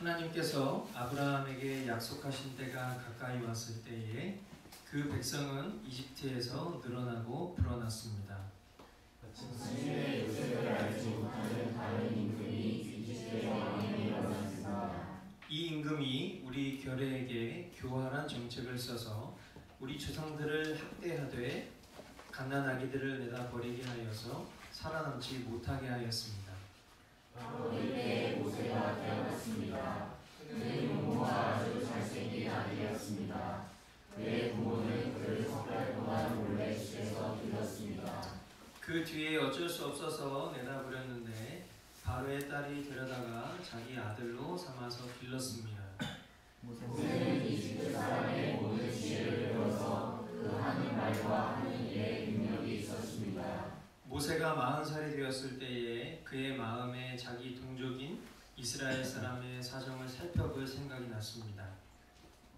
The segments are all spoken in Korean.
하나님께서 아브라함에게 약속하신 때가 가까이 왔을 때에 그 백성은 이집트에서 늘어나고 불어났습니다. 자신의 요셉을 알지 못하는 다른 임금이 이집트에 왕이 일어났습니다. 이 임금이 우리 결례에게 교활한 정책을 써서 우리 조상들을 학대하되 갓난 아기들을 내다 버리게 하여서 살아남지 못하게 하였습니다. 바로 이때 모세가 태어났습니다. 그는 부모가 아주 잘생긴 아기였습니다. 그의 부모는 그를 3달 동안 몰래 집에서 길렀습니다. 그 뒤에 어쩔 수 없어서 내다 버렸는데 바로의 딸이 데려다가 자기 아들로 삼아서 길렀습니다. 모세는 이집트 사람의 모든 지혜를 배워서 그 하는 말과 하는 일에 능력이 있었습니다. 모세가 40살이 되었을 때에 그의 마음에 자기 동족인 이스라엘 사람의 사정을 살펴볼 생각이 났습니다.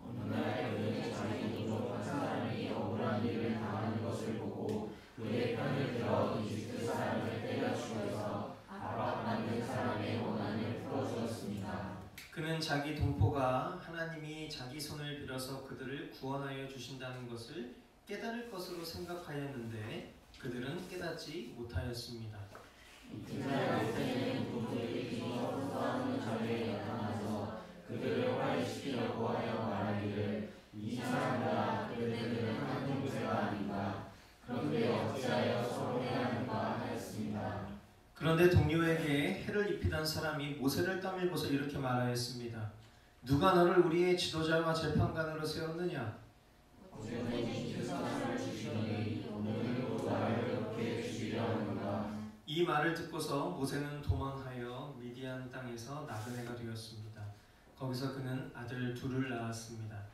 어느 날 그는 자기 동족 한 사람이 억울한 일을 당하는 것을 보고 그의 편을 들어 이집트 사람을 때려 죽여서 압박받는 사람의 원한을 풀어주었습니다. 그는 자기 동포가 하나님이 자기 손을 빌어서 그들을 구원하여 주신다는 것을 깨달을 것으로 생각하였는데 그들은 깨닫지 못하였습니다. 이튿날 모세는 동족이 서로 싸우는 자리에 나타나서 그들을 화해시키려고 하여 말하기를 이 사람들아 그들은 한 형제가 아닌가. 그런데 어찌하여 서로 해하는가 하였습니다. 그런데 동료에게 해를 입히던 사람이 모세를 떠밀고서 이렇게 말하였습니다. 누가 너를 우리의 지도자와 재판관으로 세웠느냐? 어제는 이집트 사람을 주시더니 오늘은 또 나를 이렇게 죽이려 하는가. 이 말을 듣고서 모세는 도망하여 미디안 땅에서 나그네가 되었습니다. 거기서 그는 아들 둘을 낳았습니다.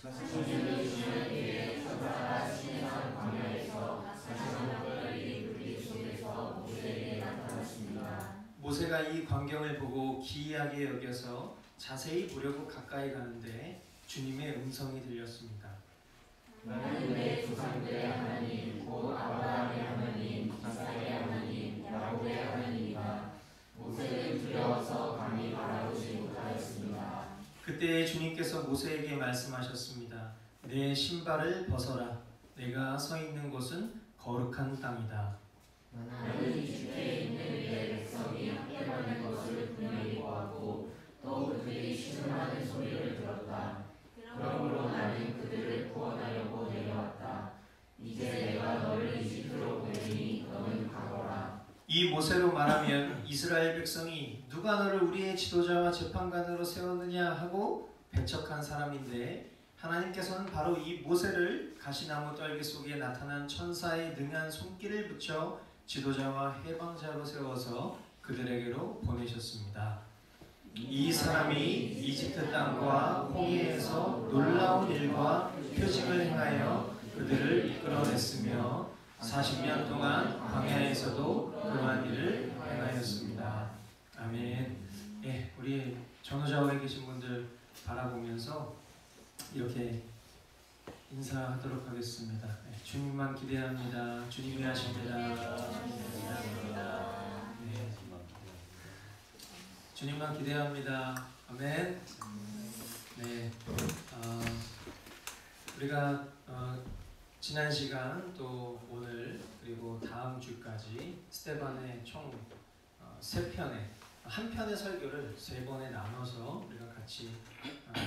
사실은 지난 뒤에 천사가 시내산 광야에서 40년 불빛 속에서 모세에게 나타났습니다. 모세가 이 광경을 보고 기이하게 여겨서 자세히 보려고 가까이 가는데 주님의 음성이 들렸습니다. 나는 내 조상들의 하나님 곧 아브라함의 하나님 이삭의 하나님 야곱의 하나님이다. 모세는 두려워서 감히 바라보지 못하였습니다. 그때 주님께서 모세에게 말씀하셨습니다. 내 신발을 벗어라. 내가 서 있는 곳은 거룩한 땅이다. 나는 이집트에 있는 내 백성이 학대받는 것을 분명히 보았고 또 그들이 신음하는 소리를 들었다. 그러므로 나는 그들을 구원하려고 내려왔다. 이제 내가 너를 이집트로 보내니 너는 가거라. 이 모세로 말하면 이스라엘 백성이 누가 너를 우리의 지도자와 재판관으로 세웠느냐 하고 배척한 사람인데 하나님께서는 바로 이 모세를 가시나무 떨기 속에 나타난 천사의 능한 손길을 붙여 지도자와 해방자로 세워서 그들에게로 보내셨습니다. 이 사람이 이집트 땅과 홍해에서 놀라운 일과 표징을 행하여 그들을 이끌어냈으며 40년 동안 광야에서도 그러한 일을 행하였습니다. 아멘. 예, 우리 전후좌우에 계신 분들 바라보면서 이렇게 인사하도록 하겠습니다. 네, 주님만 기대합니다. 주님이 하십니다. 네. 주님만 기대합니다. 아멘. 네, 우리가 지난 시간 또 오늘 그리고 다음 주까지 스테반의 총 3편의 한 편의 설교를 3번에 나눠서 우리가 같이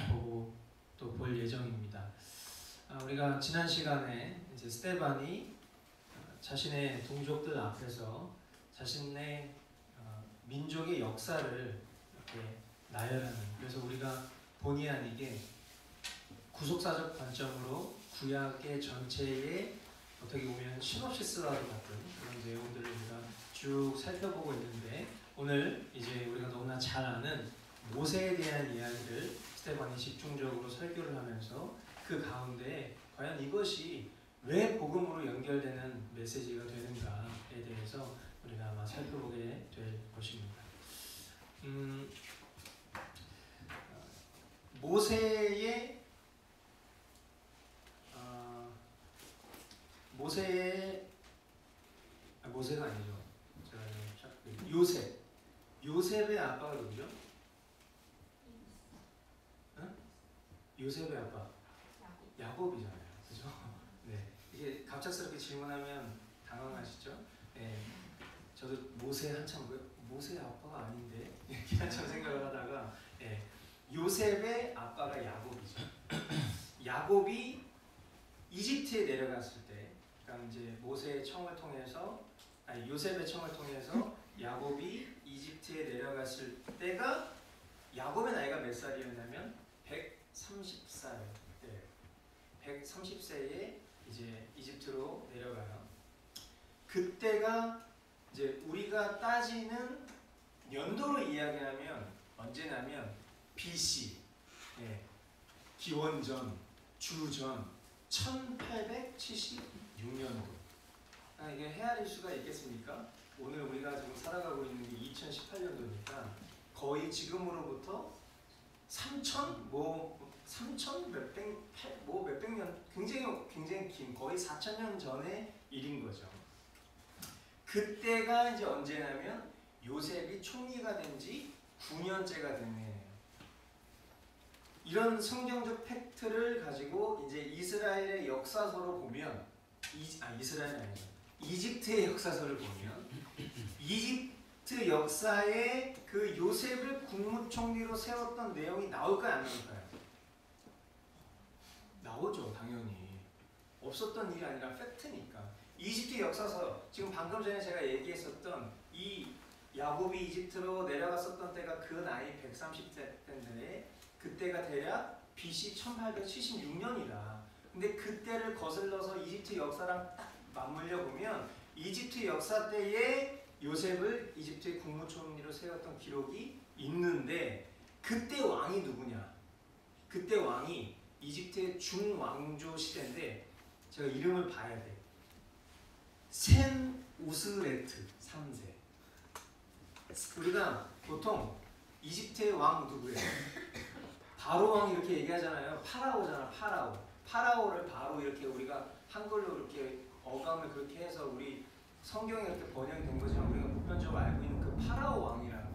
보고 또 볼 예정입니다. 우리가 지난 시간에 이제 스테반이 자신의 동족들 앞에서 자신의 민족의 역사를 이렇게 나열하는, 그래서 우리가 본의 아니게 구속사적 관점으로 구약의 전체의 어떻게 보면 시놉시스와 같은 그런 내용들을 우리가 쭉 살펴보고 있는데 오늘 이제 우리가 너무나 잘 아는 모세에 대한 이야기를 스테반이 집중적으로 설교를 하면서 그 가운데 과연 이것이 왜 복음으로 연결되는 메시지가 되는가에 대해서 우리가 아마 살펴보게 될 것입니다. 모세가 아니죠. 요셉의 아빠가 누구죠? 요셉의 아빠 야곱이잖아요, 그죠? 네, 이게 갑작스럽게 질문하면 당황하시죠? 네, 저도 모세 한참 모세 아빠가 아닌데 이렇게 한참 생각을 하다가 요셉의 아빠가 야곱이죠. 야곱이 이집트에 내려갔을 때, 그러니까 이제 모세의 청을 통해서, 요셉의 청을 통해서 야곱이 이집트에 내려갔을 때가, 야곱의 나이가 몇 살이었냐면 130살, 130세에 이제 이집트로 내려가요. 그때가 이제 우리가 따지는 연도로 이야기하면 언제냐면 BC, 기원전, 주전 1876년도. 이게 헤아릴 수가 있겠습니까? 오늘 우리가 지금 살아가고 있는 게 2018년도니까 거의 지금으로부터 3천 몇백 년, 굉장히 긴, 거의 4,000년 전의 일인 거죠. 그때가 이제 언제냐면 요셉이 총리가 된 지 9년째가 된 해예요. 이런 성경적 팩트를 가지고 이제 이스라엘의 역사서로 보면, 이스라엘이 아니죠. 이집트의 역사서를 보면 이집트 역사에 그 요셉을 국무총리로 세웠던 내용이 나올까요, 안 나올까요? 나오죠, 당연히. 없었던 일이 아니라 팩트니까. 이집트 역사서, 지금 방금 전에 제가 얘기했었던 이 야곱이 이집트로 내려갔었던 때가 그 나이 130세 때인데, 그때가 대략 BC 1876년이다. 근데 그때를 거슬러서 이집트 역사랑 딱 맞물려 보면 이집트 역사 때에 요셉을 이집트의 국무총리로 세웠던 기록이 있는데, 그때 왕이 누구냐? 그때 왕이 이집트의 중왕조 시대인데, 제가 이름을 봐야 돼. 센 우스레트 3세. 우리가 보통 이집트의 왕 누구예요? 바로 왕 이렇게 얘기하잖아요. 파라오잖아, 파라오. 파라오를 바로 이렇게 우리가 한글로 이렇게 어감을 그렇게 해서 우리 성경에 이렇게 번역된 거지만 우리가 보편적으로 알고 있는 그 파라오 왕이라고.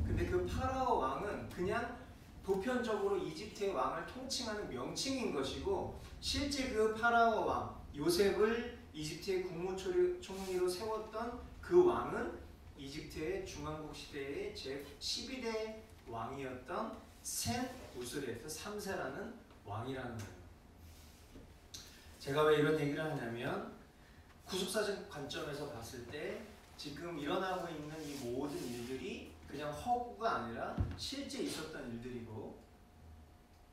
근데 그 파라오 왕은 그냥 보편적으로 이집트의 왕을 통칭하는 명칭인 것이고, 실제 그 파라오 왕 요셉을 이집트의 국무총리로 세웠던 그 왕은 이집트의 중왕국 시대의 제12대 왕이었던 센 우스레트 3세라는 왕이라는 거예요. 제가 왜 이런 얘기를 하냐면, 구속사적 관점에서 봤을 때 지금 일어나고 있는 이 모든 일들이 그냥 허구가 아니라 실제 있었던 일들이고,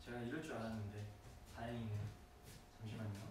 제가 이럴 줄 알았는데 다행이네요. 잠시만요.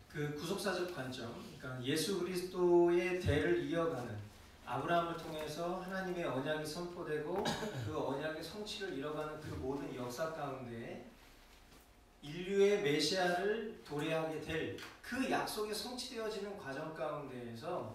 그 구속사적 관점, 그러니까 예수 그리스도의 대를 이어가는, 아브라함을 통해서 하나님의 언약이 선포되고 그 언약의 성취를 이뤄가는 그 모든 역사 가운데 인류의 메시아를 도래하게 될 그 약속이 성취되어지는 과정 가운데에서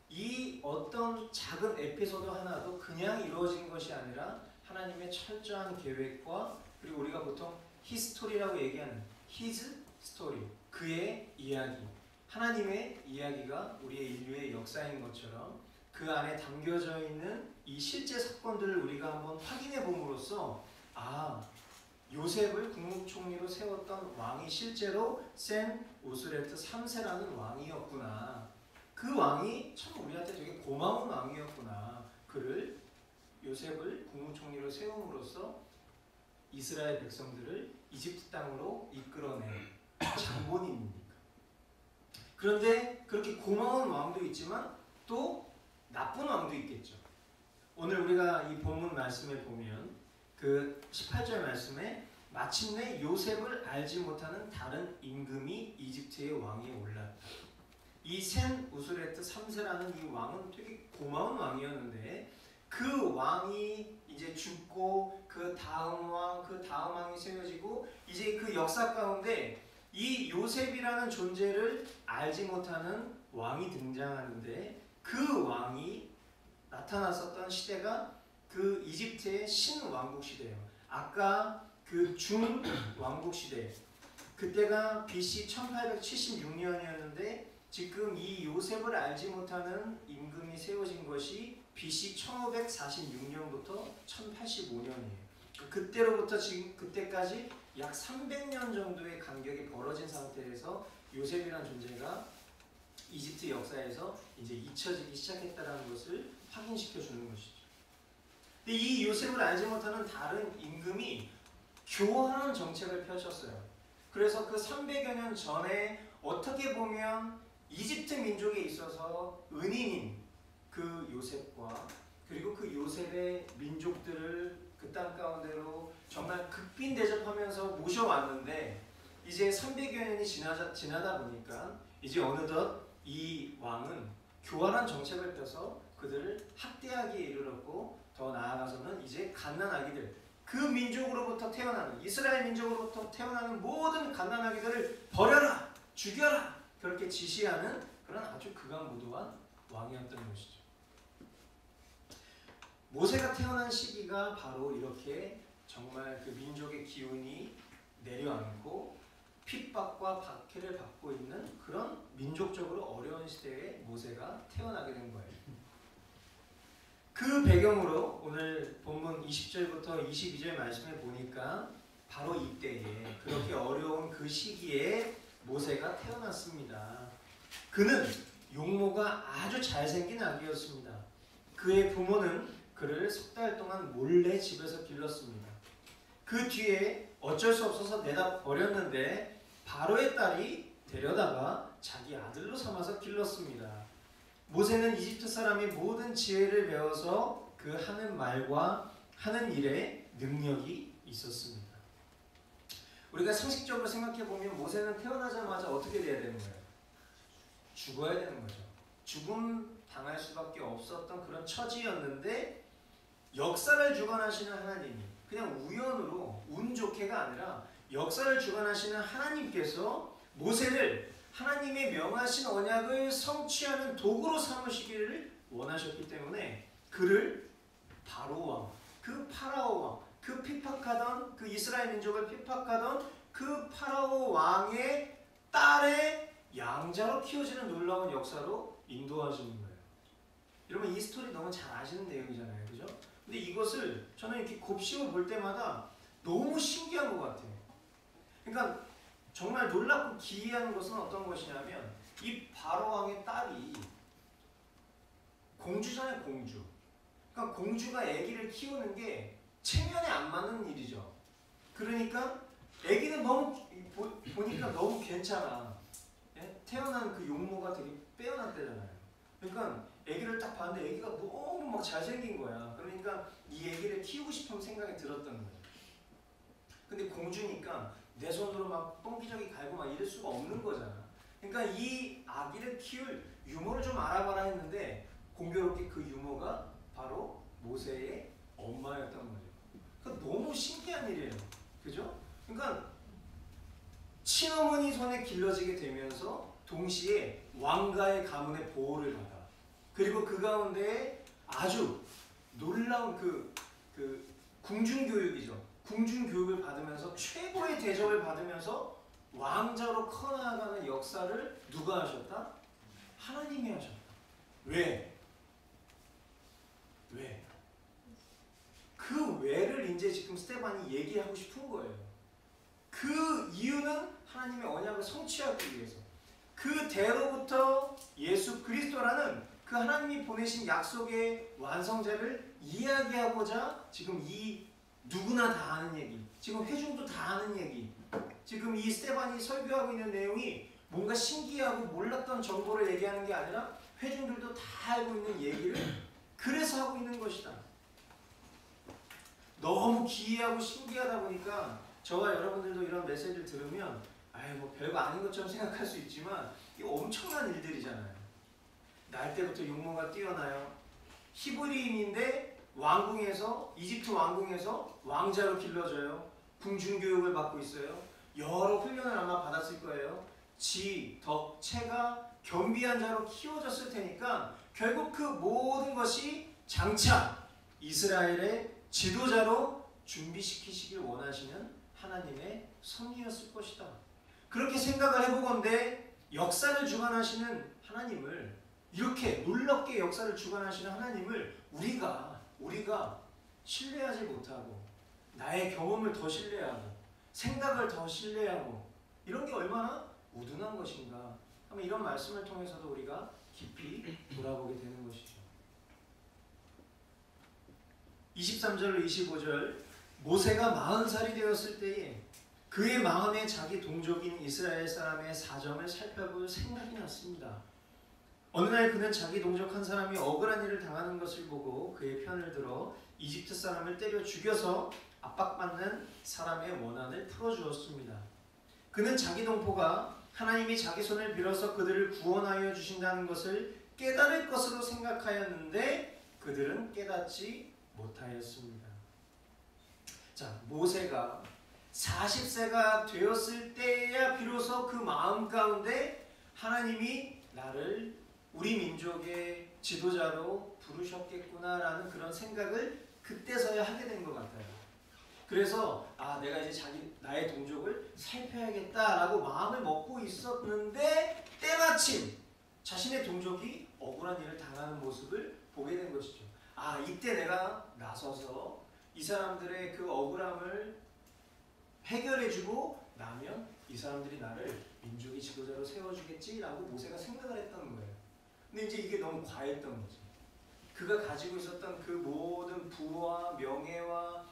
이 어떤 작은 에피소드 하나도 그냥 이루어진 것이 아니라 하나님의 철저한 계획과, 그리고 우리가 보통 히스토리라고 얘기하는 히즈 스토리, 그의 이야기, 하나님의 이야기가 우리의 인류의 역사인 것처럼 그 안에 담겨져 있는 이 실제 사건들을 우리가 한번 확인해 봄으로써, 요셉을 국무총리로 세웠던 왕이 실제로 센 우스레트 3세라는 왕이었구나. 그 왕이 참 우리한테 되게 고마운 왕이었구나. 그를, 요셉을 국무총리로 세움으로써 이스라엘 백성들을 이집트 땅으로 이끌어낸 장본인입니까? 그런데 그렇게 고마운 왕도 있지만 또 나쁜 왕도 있겠죠. 오늘 우리가 이 본문 말씀에 보면 그 18절 말씀에 마침내 요셉을 알지 못하는 다른 임금이 이집트의 왕위에 올랐다. 이 센 우스레트 3세라는 이 왕은 되게 고마운 왕이었는데, 그 왕이 이제 죽고 그 다음 왕이 세워지고, 이제 그 역사 가운데 이 요셉이라는 존재를 알지 못하는 왕이 등장하는데 그 왕이 나타났었던 시대가 그 이집트의 신왕국 시대예요. 아까 그 중왕국 시대, 그때가 BC 1876년이었는데 지금 이 요셉을 알지 못하는 임금이 세워진 것이 BC 1546년부터 1085년이에요. 그때로부터 지금 그때까지 약 300년 정도의 간격이 벌어진 상태에서 요셉이라는 존재가 이집트 역사에서 이제 잊혀지기 시작했다는 것을 확인시켜 주는 것이죠. 근데 이 요셉을 알지 못하는 다른 임금이 교활한 정책을 펼쳤어요. 그래서 그 300여 년 전에 어떻게 보면 이집트 민족에 있어서 은인인 그 요셉과 그리고 그 요셉의 민족들을 그 땅 가운데로 정말 극빈 대접하면서 모셔왔는데 이제 300여 년이 지나다 보니까 이제 어느덧 이 왕은 교활한 정책을 펴서 그들을 학대하기에 이르렀고 더 나아가서는 이제 갓난아기들, 그 민족으로부터 태어나는 이스라엘 민족으로부터 태어나는 모든 갓난아기들을 버려라, 죽여라 그렇게 지시하는 그런 아주 극악무도한 왕이었던 것이죠. 모세가 태어난 시기가 바로 이렇게 정말 그 민족의 기운이 내려앉고 핍박과 박해를 받고 있는 그런 민족적으로 어려운 시대에 모세가 태어나게 된 거예요. 그 배경으로 오늘 본문 20절부터 22절 말씀을 보니까 바로 이때에 그렇게 어려운 그 시기에 모세가 태어났습니다. 그는 용모가 아주 잘생긴 아기였습니다. 그의 부모는 그를 석 달 동안 몰래 집에서 길렀습니다. 그 뒤에 어쩔 수 없어서 내다 버렸는데 바로의 딸이 데려다가 자기 아들로 삼아서 길렀습니다. 모세는 이집트 사람이 모든 지혜를 배워서 그 하는 말과 하는 일에 능력이 있었습니다. 우리가 상식적으로 생각해 보면 모세는 태어나자마자 어떻게 돼야 되는 거예요? 죽어야 되는 거죠. 죽음 당할 수밖에 없었던 그런 처지였는데 역사를 주관하시는 하나님이 그냥 우연으로 운 좋게가 아니라 역사를 주관하시는 하나님께서 모세를 하나님의 명하신 언약을 성취하는 도구로 삼으시기를 원하셨기 때문에 그를 바로 왕, 그 파라오 왕, 그 핍박하던 그 이스라엘 민족을 핍박하던 그 파라오 왕의 딸의 양자로 키워지는 놀라운 역사로 인도하시는 거예요. 여러분 이 스토리 너무 잘 아시는 내용이잖아요, 그죠? 근데 이것을 저는 이렇게 곱씹어 볼 때마다 너무 신기한 것 같아요. 그러니까 정말 놀랍고 기이한 것은 어떤 것이냐면 이 바로 왕의 딸이 공주잖아요, 공주. 그러니까 공주가 아기를 키우는 게 체면에 안 맞는 일이죠. 그러니까 아기는 너무 보니까 너무 괜찮아. 예? 태어난 그 용모가 되게 빼어났대잖아요. 그러니까 아기를 딱 봤는데 아기가 너무 막 잘생긴 거야. 그러니까 이 아기를 키우고 싶은 생각이 들었던 거예요. 근데 공주니까 내 손으로 막 똥기저귀 갈고 막 이럴 수가 없는 거잖아. 그러니까 이 아기를 키울 유모를 좀 알아봐라 했는데 공교롭게 그 유모가 바로 모세의 엄마였던 거죠. 그러니까 너무 신기한 일이에요. 그죠? 그러니까 친어머니 손에 길러지게 되면서 동시에 왕가의 가문의 보호를 받아. 그리고 그 가운데 아주 놀라운 그 궁중교육이죠. 궁중교육을 받으면서 최고의 대접을 받으면서 왕자로 커나가는 역사를 누가 하셨다? 하나님이 하셨다. 왜? 왜? 그 왜를 이제 지금 스테반이 얘기하고 싶은 거예요. 그 이유는 하나님의 언약을 성취하기 위해서. 그 대로부터 예수 그리스도라는 그 하나님이 보내신 약속의 완성자를 이야기하고자 지금 이 누구나 다 아는 얘기, 지금 회중도 다 아는 얘기, 지금 이 스테반이 설교하고 있는 내용이 뭔가 신기하고 몰랐던 정보를 얘기하는 게 아니라 회중들도 다 알고 있는 얘기를 그래서 하고 있는 것이다. 너무 기이하고 신기하다 보니까 저와 여러분들도 이런 메시지를 들으면 아이 뭐 별거 아닌 것처럼 생각할 수 있지만 이거 엄청난 일들이잖아요. 날 때부터 용모가 뛰어나요. 히브리인인데 왕궁에서 이집트 왕궁에서 왕자로 길러져요. 궁중교육을 받고 있어요. 여러 훈련을 아마 받았을 거예요. 덕체가 겸비한 자로 키워졌을 테니까 결국 그 모든 것이 장차 이스라엘의 지도자로 준비시키시길 원하시는 하나님의 섭리였을 것이다. 그렇게 생각을 해보건대 역사를 주관하시는 하나님을, 이렇게 놀랍게 역사를 주관하시는 하나님을 우리가 신뢰하지 못하고 나의 경험을 더 신뢰하고 생각을 더 신뢰하고 이런 게 얼마나 우둔한 것인가 하면 이런 말씀을 통해서도 우리가 깊이 돌아보게 되는 것이죠. 23절로 25절, 모세가 40살이 되었을 때에 그의 마음에 자기 동족인 이스라엘 사람의 사정을 살펴볼 생각이 났습니다. 어느 날 그는 자기 동족 한 사람이 억울한 일을 당하는 것을 보고 그의 편을 들어 이집트 사람을 때려 죽여서 압박받는 사람의 원한을 풀어주었습니다. 그는 자기 동포가 하나님이 자기 손을 빌어서 그들을 구원하여 주신다는 것을 깨달을 것으로 생각하였는데 그들은 깨닫지 못하였습니다. 자, 모세가 40세가 되었을 때야 비로소 그 마음 가운데 하나님이 나를 우리 민족의 지도자로 부르셨겠구나라는 그런 생각을 그때서야 하게 된 것 같아요. 그래서 내가 이제 나의 동족을 살펴야겠다라고 마음을 먹고 있었는데 때마침 자신의 동족이 억울한 일을 당하는 모습을 보게 된 것이죠. 이때 내가 나서서 이 사람들의 그 억울함을 해결해주고 나면 이 사람들이 나를 민족의 지도자로 세워주겠지라고 모세가 생각을 했던 거예요. 근데 이제 이게 너무 과했던 거죠. 그가 가지고 있었던 그 모든 부와 명예와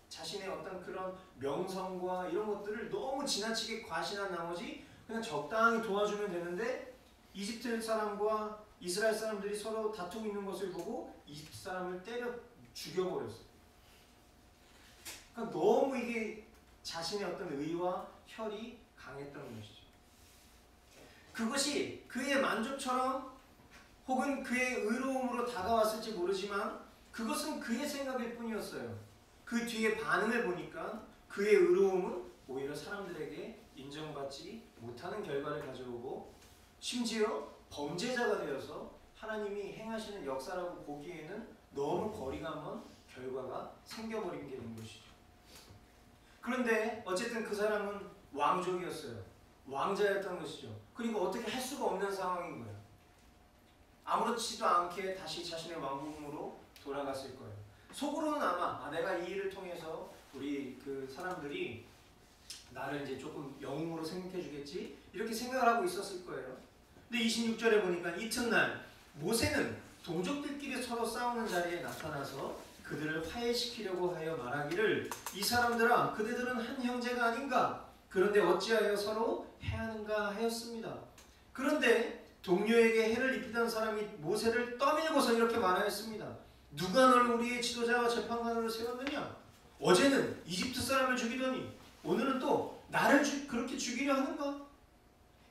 자신의 어떤 그런 명성과 이런 것들을 너무 지나치게 과신한 나머지 그냥 적당히 도와주면 되는데 이집트 사람과 이스라엘 사람들이 서로 다투고 있는 것을 보고 이집트 사람을 때려 죽여버렸어요. 그러니까 너무 이게 자신의 어떤 의와 혈이 강했던 것이죠. 그것이 그의 만족처럼 혹은 그의 의로움으로 다가왔을지 모르지만 그것은 그의 생각일 뿐이었어요. 그 뒤에 반응을 보니까 그의 의로움은 오히려 사람들에게 인정받지 못하는 결과를 가져오고 심지어 범죄자가 되어서 하나님이 행하시는 역사라고 보기에는 너무 거리가 먼 결과가 생겨버린 게 된 것이죠. 그런데 어쨌든 그 사람은 왕족이었어요. 왕자였던 것이죠. 그리고 어떻게 할 수가 없는 상황인 거예요. 아무렇지도 않게 다시 자신의 왕궁으로 돌아갔을 거예요. 속으로는 아마 내가 이 일을 통해서 우리 그 사람들이 나를 이제 조금 영웅으로 생각해 주겠지 이렇게 생각을 하고 있었을 거예요. 근데 26절에 보니까 이튿날 모세는 동족들끼리 서로 싸우는 자리에 나타나서 그들을 화해시키려고 하여 말하기를 이 사람들아 그대들은 한 형제가 아닌가? 그런데 어찌하여 서로 해하는가 하였습니다. 그런데 동료에게 해를 입히던 사람이 모세를 떠밀고서 이렇게 말하였습니다. 누가 너를 우리의 지도자와 재판관으로 세웠느냐? 어제는 이집트 사람을 죽이더니 오늘은 또 나를 그렇게 죽이려 하는가?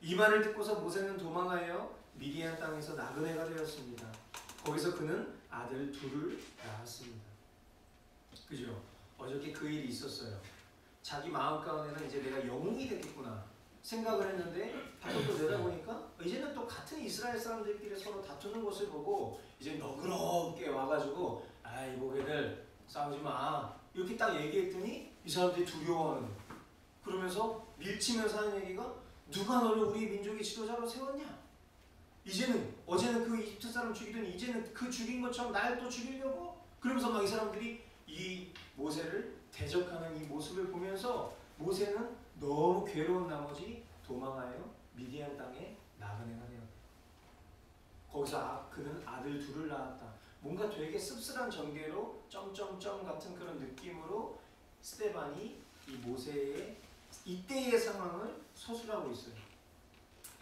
이 말을 듣고서 모세는 도망하여 미디안 땅에서 나그네가 되었습니다. 거기서 그는 아들 둘을 낳았습니다. 그죠? 어저께 그 일이 있었어요. 자기 마음 가운데는 이제 내가 영웅이 되겠구나 생각을 했는데 바로 또 내다보니까 이제는 또 같은 이스라엘 사람들끼리 서로 다투는 것을 보고 이제 너그럽게 와가지고 이 보게들 싸우지 마 이렇게 딱 얘기했더니 이 사람들이 두려워하는 거예요. 그러면서 밀치면서 하는 얘기가 누가 너를 우리 민족의 지도자로 세웠냐? 어제는 그 이집트 사람 죽이더니 이제는 그 죽인 것처럼 날 또 죽이려고? 그러면서 막 이 사람들이 이 모세를 대적하는 이 모습을 보면서 모세는 너무 괴로운 나머지 도망하여 미디안 땅에 나그네가 되었다. 거기서 그는 아들 둘을 낳았다. 뭔가 되게 씁쓸한 전개로 점점점 같은 그런 느낌으로 스데반이 이 모세의 이때의 상황을 서술하고 있어요.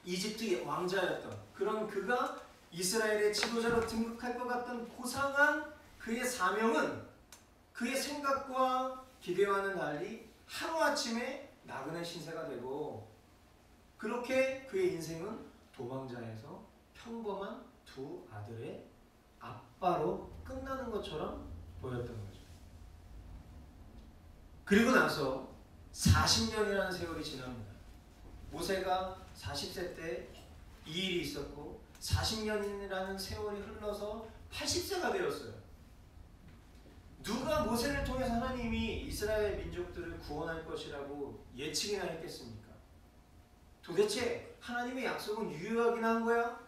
이집트의 왕자였던 그런 그가 이스라엘의 지도자로 등극할 것 같던 고상한 그의 사명은 그의 생각과 기대와는 달리 하루아침에 나그네 신세가 되고 그렇게 그의 인생은 도망자에서 평범한 두 아들의 아빠로 끝나는 것처럼 보였던 거죠. 그리고 나서 40년이라는 세월이 지납니다. 모세가 40세 때 이 일이 있었고 40년이라는 세월이 흘러서 80세가 되었어요. 누가 모세를 통해서 하나님이 이스라엘 민족들을 구원할 것이라고 예측이나 했겠습니까? 도대체 하나님의 약속은 유효하긴 한 거야?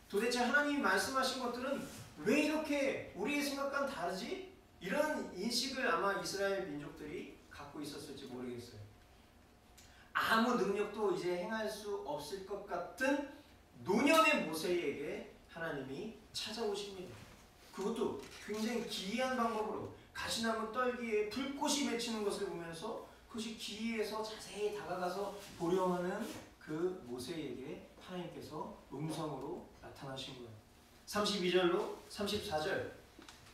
도대체 하나님이 말씀하신 것들은 왜 이렇게 우리의 생각과는 다르지? 이런 인식을 아마 이스라엘 민족들이 갖고 있었을지 모르겠어요. 아무 능력도 이제 행할 수 없을 것 같은 노년의 모세에게 하나님이 찾아오십니다. 그것도 굉장히 기이한 방법으로 가시나무 떨기에 불꽃이 맺히는 것을 보면서 그것이 기이해서 자세히 다가가서 보려 하는 그 모세에게 하나님께서 음성으로 나타나신 거예요. 32절로 34절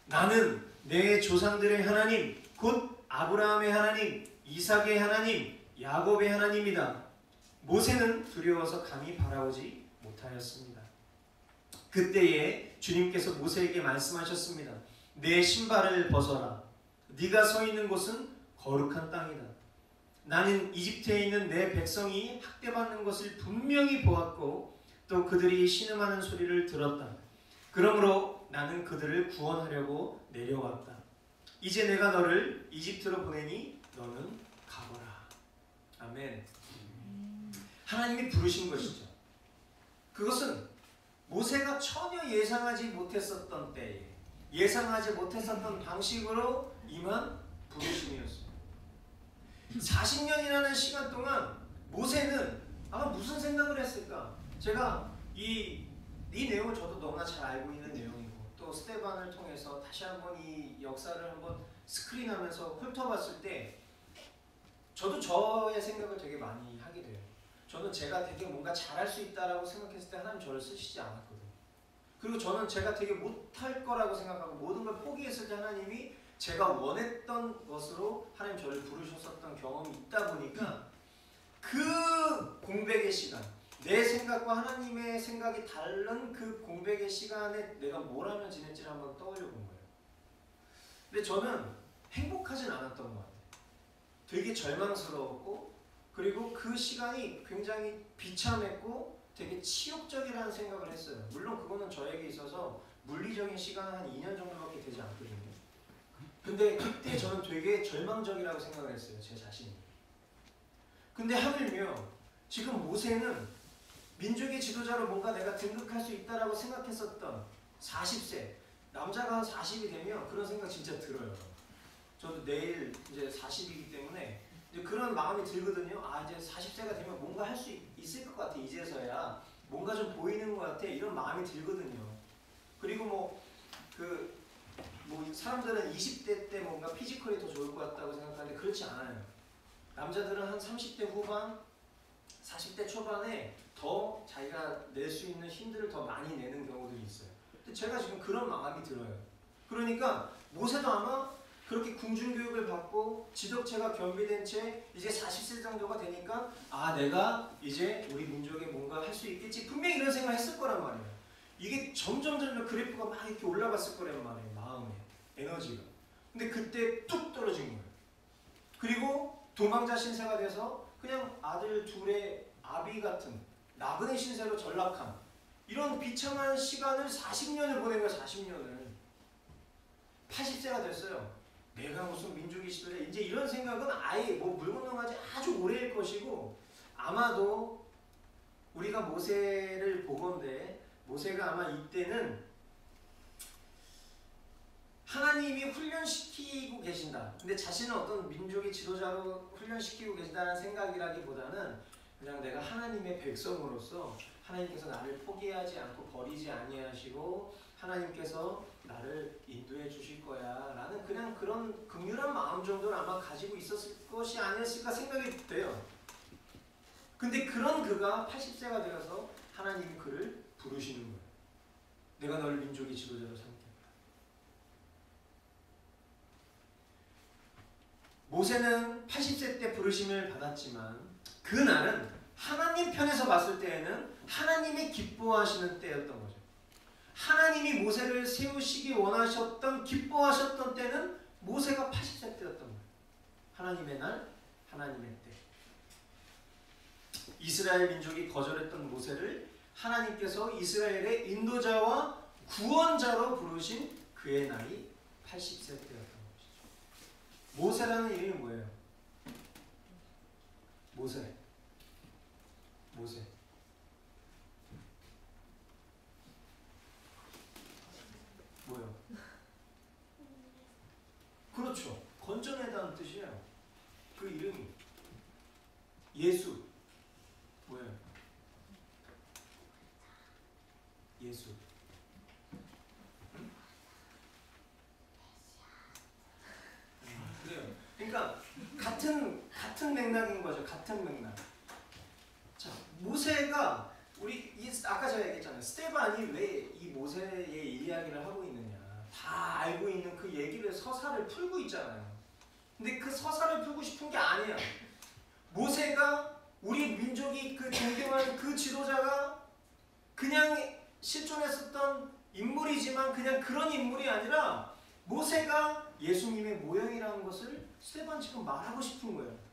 나는 내 조상들의 하나님 곧 아브라함의 하나님 이삭의 하나님 야곱의 하나님이다. 모세는 두려워서 감히 바라오지 못하였습니다. 그때에 주님께서 모세에게 말씀하셨습니다. 내 신발을 벗어라. 네가 서 있는 곳은 거룩한 땅이다. 나는 이집트에 있는 내 백성이 학대받는 것을 분명히 보았고 또 그들이 신음하는 소리를 들었다. 그러므로 나는 그들을 구원하려고 내려왔다. 이제 내가 너를 이집트로 보내니 너는 가거라. 아멘. 하나님이 부르신 것이죠. 그것은 모세가 전혀 예상하지 못했었던 때에 예상하지 못했었던 방식으로 임한 부르심이었어요. 40년이라는 시간 동안 모세는 아마 무슨 생각을 했을까? 제가 이 내용을 저도 너무나 잘 알고 있는 내용이고 또 스데반을 통해서 다시 한번 이 역사를 한번 스크린하면서 훑어봤을 때 저도 저의 생각을 되게 많이 하게 돼요. 저는 제가 되게 뭔가 잘할 수 있다라고 생각했을 때 하나님 저를 쓰시지 않았거든요. 그리고 저는 제가 되게 못할 거라고 생각하고 모든 걸 포기했을 때 하나님이 제가 원했던 것으로 하나님 저를 부르셨었던 경험이 있다 보니까 그 공백의 시간, 내 생각과 하나님의 생각이 다른 그 공백의 시간에 내가 뭘 하면 지낼지를 한번 떠올려 본 거예요. 근데 저는 행복하진 않았던 것 같아요. 되게 절망스러웠고 그리고 그 시간이 굉장히 비참했고 되게 치욕적이라는 생각을 했어요. 물론 그거는 저에게 있어서 물리적인 시간은 한 2년 정도밖에 되지 않거든요. 근데 그때 저는 되게 절망적이라고 생각을 했어요. 제 자신이. 근데 하물며 지금 모세는 민족의 지도자로 뭔가 내가 등극할 수 있다라고 생각했었던 40세 남자가 한 40이 되면 그런 생각 진짜 들어요. 저도 내일 이제 40이기 때문에 이제 그런 마음이 들거든요. 아 이제 40세가 되면 뭔가 할 수 있을 것 같아. 이제서야 뭔가 좀 보이는 것 같아. 이런 마음이 들거든요. 그리고 사람들은 20대 때 뭔가 피지컬이 더 좋을 것 같다고 생각하는데 그렇지 않아요. 남자들은 한 30대 후반, 40대 초반에 더 자기가 낼 수 있는 힘들을 더 많이 내는 경우들이 있어요. 근데 제가 지금 그런 마음이 들어요. 그러니까 모세도 아마 그렇게 궁중교육을 받고 지덕체가 겸비된 채 이제 40세 정도가 되니까 아 내가 이제 우리 민족에 뭔가 할 수 있겠지 분명히 이런 생각을 했을 거란 말이에요. 이게 점점 그래프가 막 이렇게 올라갔을 거란 말이에요. 마음에 에너지가. 근데 그때 뚝 떨어진 거예요. 그리고 도망자 신세가 돼서 그냥 아들 둘의 아비 같은 나그네 신세로 전락한 이런 비참한 시간을 40년을 보낸 거예요. 40년을 80세가 됐어요. 내가 무슨 민족의 지도자 이제 이런 생각은 아예 물 건너가지 아주 오래일 것이고 아마도 우리가 모세를 보건대 모세가 아마 이때는 하나님이 훈련시키고 계신다. 근데 자신은 어떤 민족의 지도자로 훈련시키고 계신다는 생각이라기보다는 그냥 내가 하나님의 백성으로서 하나님께서 나를 포기하지 않고 버리지 아니하시고 하나님께서 나를 인도해 주실 거야 라는 그냥 그런 긍휼한 마음 정도는 아마 가지고 있었을 것이 아니었을까 생각이 돼요. 근데 그런 그가 80세가 되어서 하나님이 그를 부르시는 거예요. 내가 너를 민족의 지도자로 삼겠다. 모세는 80세 때 부르심을 받았지만 그날은 하나님 편에서 봤을 때에는 하나님이 기뻐하시는 때였던 거죠. 하나님이 모세를 세우시기 원하셨던 기뻐하셨던 때는 모세가 80세 때였던 거예요. 하나님의 날, 하나님의 때. 이스라엘 민족이 거절했던 모세를 하나님께서 이스라엘의 인도자와 구원자로 부르신 그의 나이 80세 때였던 것이죠. 모세라는 이름이 뭐예요? 모세. 뭐요? 그렇죠. 건져내다는 뜻이에요. 그 이름이. 예수. 뭐예요? 예수. 그래요. 그러니까 같은 맥락인 거죠. 같은 맥락. 자, 모세가 아까 제가 얘기했잖아요. 스데반이 왜 이 모세의 이야기를 하고 있느냐. 다 알고 있는 그 얘기를 서사를 풀고 있잖아요. 근데 그 서사를 풀고 싶은 게 아니야. 모세가 우리 민족이 그 존경하는 그 지도자가 그냥 실존했었던 인물이지만 그냥 그런 인물이 아니라 모세가 예수님의 모형이라는 것을 스데반 지금 말하고 싶은 거예요.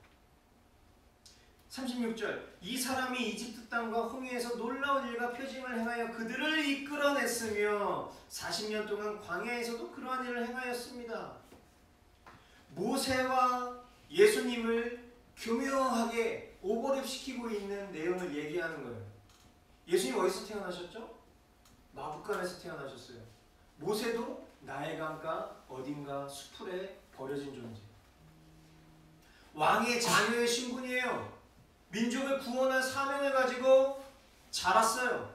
36절 이 사람이 이집트 땅과 홍해에서 놀라운 일과 표징을 행하여 그들을 이끌어냈으며 40년 동안 광야에서도 그러한 일을 행하였습니다. 모세와 예수님을 교묘하게 오버랩시키고 있는 내용을 얘기하는 거예요. 예수님 어디서 태어나셨죠? 마부간에서 태어나셨어요. 모세도 나일 강가 어딘가 수풀에 버려진 존재. 왕의 자녀의 신분이에요. 민족을 구원할 사명을 가지고 자랐어요.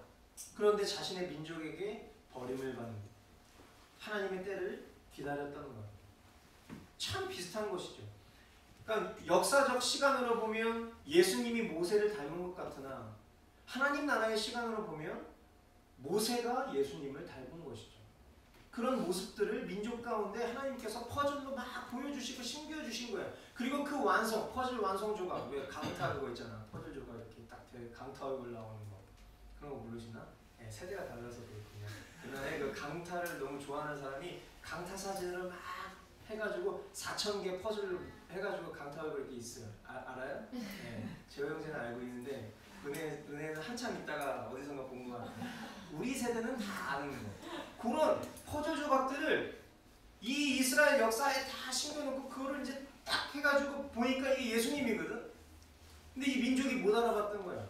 그런데 자신의 민족에게 버림을 받는 하나님의 때를 기다렸다는 거예요. 참 비슷한 것이죠. 그러니까 역사적 시간으로 보면 예수님이 모세를 닮은 것 같으나 하나님 나라의 시간으로 보면 모세가 예수님을 닮은 것이죠. 그런 모습들을 민족 가운데 하나님께서 퍼즐로 막 보여주시고 심겨주신 거예요. 그리고 그 완성, 퍼즐 완성 조각, 왜 강타 그거 있잖아. 퍼즐 조각 이렇게 딱 강타 얼굴 나오는 거. 그런 거 모르시나? 네, 세대가 달라서 그렇군요. 옛날에 그 강타를 너무 좋아하는 사람이 강타 사진을 막 해가지고 4,000개 퍼즐 해가지고 강타 얼굴 이렇게 있어요. 알아요? 네, 재호 형제는 알고 있는데 은혜는 한참 있다가 어디선가 본 것 같아요. 우리 세대는 다 아는 거. 그런 퍼즐 조각들을 이 이스라엘 역사에 다 심겨놓고 그거를 이제 딱 해가지고 보니까 이게 예수님이거든. 근데 이 민족이 못 알아봤던 거야.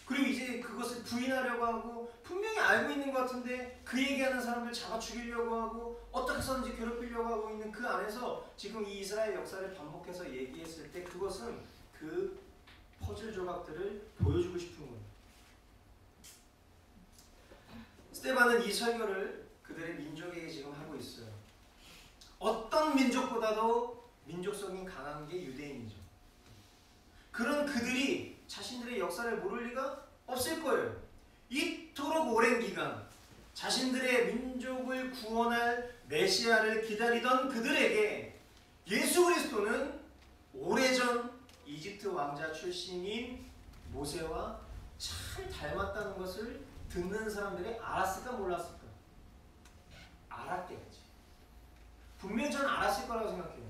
그리고 이제 그것을 부인하려고 하고 분명히 알고 있는 것 같은데 그 얘기하는 사람들 잡아 죽이려고 하고 어떻게 해서든지 괴롭히려고 하고 있는 그 안에서 지금 이 이스라엘 역사를 반복해서 얘기했을 때 그것은 그 퍼즐 조각들을 보여주고 싶은 거예요. 스데반은 이 설교를 그들의 민족에게 지금 하고 있어요. 어떤 민족보다도 민족성이 강한 게 유대인이죠. 그런 그들이 자신들의 역사를 모를 리가 없을 거예요. 이토록 오랜 기간 자신들의 민족을 구원할 메시아를 기다리던 그들에게 예수 그리스도는 오래전 이집트 왕자 출신인 모세와 잘 닮았다는 것을 듣는 사람들이 알았을까 몰랐을까? 알았겠지. 분명히 저는 알았을 거라고 생각해요.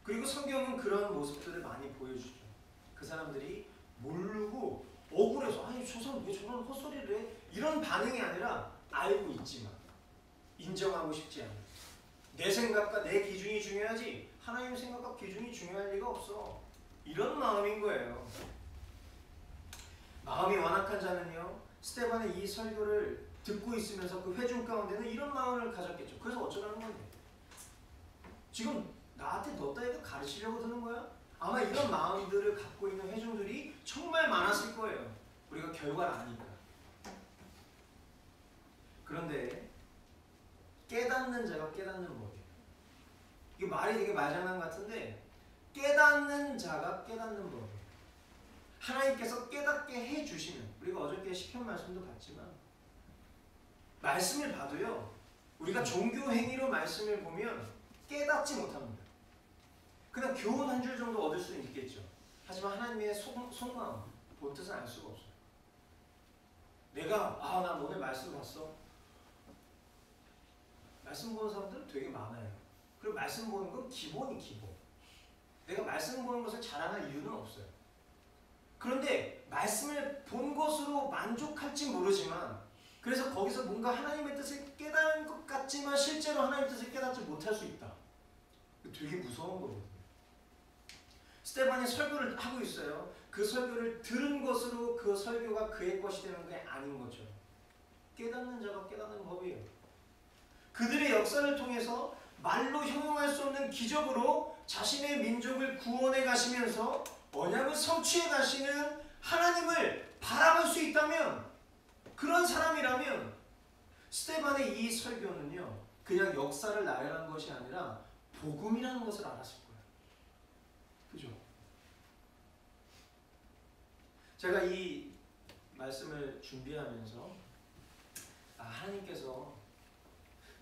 그리고 성경은 그런 모습들을 많이 보여주죠. 그 사람들이 모르고 억울해서 아니 저 사람 왜 저런 헛소리를 해? 이런 반응이 아니라 알고 있지만 인정하고 싶지 않아. 내 생각과 내 기준이 중요하지 하나님 생각과 기준이 중요할 리가 없어. 이런 마음인 거예요. 마음이 완악한 자는요. 스데반의 이 설교를 듣고 있으면서 그 회중 가운데는 이런 마음을 가졌겠죠. 그래서 어쩌라는 건데? 지금 나한테 너 따위가 가르치려고 드는 거야? 아마 이런 마음들을 갖고 있는 회중들이 정말 많았을 거예요. 우리가 결과를 아니까. 그런데 깨닫는 자가 깨닫는 법이에요. 이게 말이 되게 말장난 같은데 깨닫는 자가 깨닫는 법이에요. 하나님께서 깨닫게 해주시면 우리가 어저께 시편 말씀도 봤지만 말씀을 봐도요. 우리가 종교 행위로 말씀을 보면 깨닫지 못합니다. 그냥 교훈 한 줄 정도 얻을 수는 있겠죠. 하지만 하나님의 속마음, 본뜻은 알 수가 없어요. 내가 나 오늘 말씀 봤어. 말씀 보는 사람들은 되게 많아요. 그리고 말씀 보는 건 기본이 기본. 내가 말씀 보는 것을 자랑할 이유는 없어요. 그런데 말씀을 본 것으로 만족할지 모르지만 그래서 거기서 뭔가 하나님의 뜻을 깨달은 것 같지만 실제로 하나님의 뜻을 깨닫지 못할 수 있다. 되게 무서운 거거든요. 스데반이 설교를 하고 있어요. 그 설교를 들은 것으로 그 설교가 그의 것이 되는 게 아닌 것처럼 깨닫는 자가 깨닫는 법이에요. 그들의 역사를 통해서 말로 형용할 수 없는 기적으로 자신의 민족을 구원해 가시면서 언약을 성취해 가시는 하나님을 바라볼 수 있다면, 그런 사람이라면 스데반의 이 설교는요 그냥 역사를 나열한 것이 아니라 복음이라는 것을 알았을 거예요. 그죠? 제가 이 말씀을 준비하면서 하나님께서,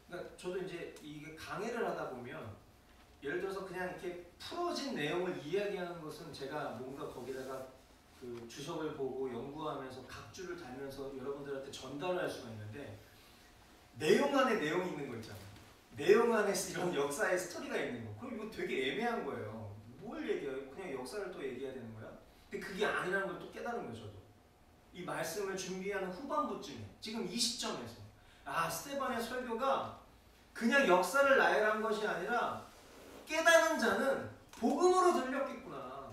그러니까 저도 이제 이게 강해를 하다 보면 예를 들어서 그냥 이렇게 풀어진 내용을 이야기하는 것은 제가 뭔가 거기다가 그 주석을 보고 연구하면서 각주를 달면서 여러분들한테 전달을 할 수가 있는데, 내용 안에 내용이 있는 거 있잖아요. 내용 안에 이런 역사의 스토리가 있는 거. 그럼 이거 되게 애매한 거예요. 뭘 얘기해요? 그냥 역사를 또 얘기해야 되는 거야? 근데 그게 아니라는 걸 또 깨달은 거죠. 저도. 이 말씀을 준비하는 후반부쯤에, 지금 이 시점에서 스데반의 설교가 그냥 역사를 나열한 것이 아니라 깨닫는 자는 복음으로 들렸겠구나.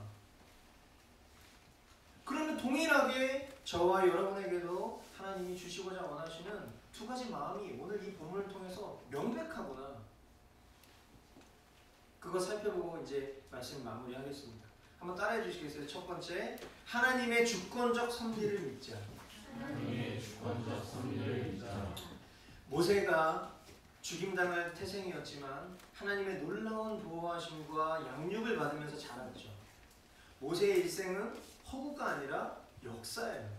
그러면 동일하게 저와 여러분에게도 하나님이 주시고자 원하시는 두 가지 마음이 오늘 이 본문을 통해서 명백하구나. 그거 살펴보고 이제 말씀 마무리하겠습니다. 한번 따라해 주시겠어요? 첫 번째, 하나님의 주권적 섭리를 믿자. 하나님의 주권적 섭리를 믿자. 모세가 죽임당할 태생이었지만 하나님의 놀라운 보호하심과 양육을 받으면서 자랐죠. 모세의 일생은 허구가 아니라 역사예요.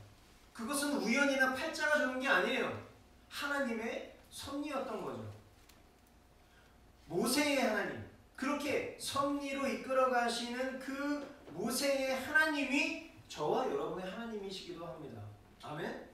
그것은 우연이나 팔자가 좋은 게 아니에요. 하나님의 섭리였던 거죠. 모세의 하나님, 그렇게 섭리로 이끌어 가시는 그 모세의 하나님이 저와 여러분의 하나님이시기도 합니다. 아멘?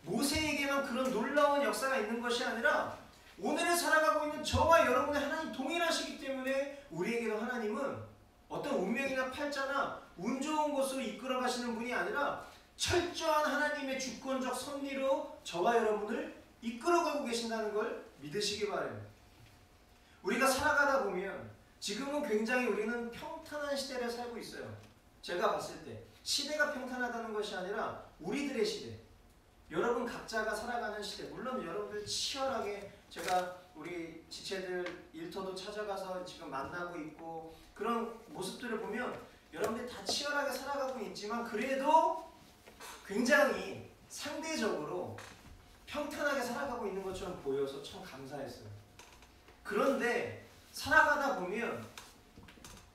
모세에게만 그런 놀라운 역사가 있는 것이 아니라 오늘을 살아가고 있는 저와 여러분의 하나님 동일하시기 때문에 우리에게도 하나님은 어떤 운명이나 팔자나 운 좋은 곳으로 이끌어 가시는 분이 아니라 철저한 하나님의 주권적 섭리로 저와 여러분을 이끌어가고 계신다는 걸 믿으시기 바랍니다. 우리가 살아가다 보면 지금은 굉장히 우리는 평탄한 시대를 살고 있어요. 제가 봤을 때 시대가 평탄하다는 것이 아니라 우리들의 시대, 여러분 각자가 살아가는 시대, 물론 여러분들 치열하게 제가 우리 지체들 일터도 찾아가서 지금 만나고 있고 그런 모습들을 보면 여러분들이 다 치열하게 살아가고 있지만 그래도 굉장히 상대적으로 평탄하게 살아가고 있는 것처럼 보여서 참 감사했어요. 그런데 살아가다 보면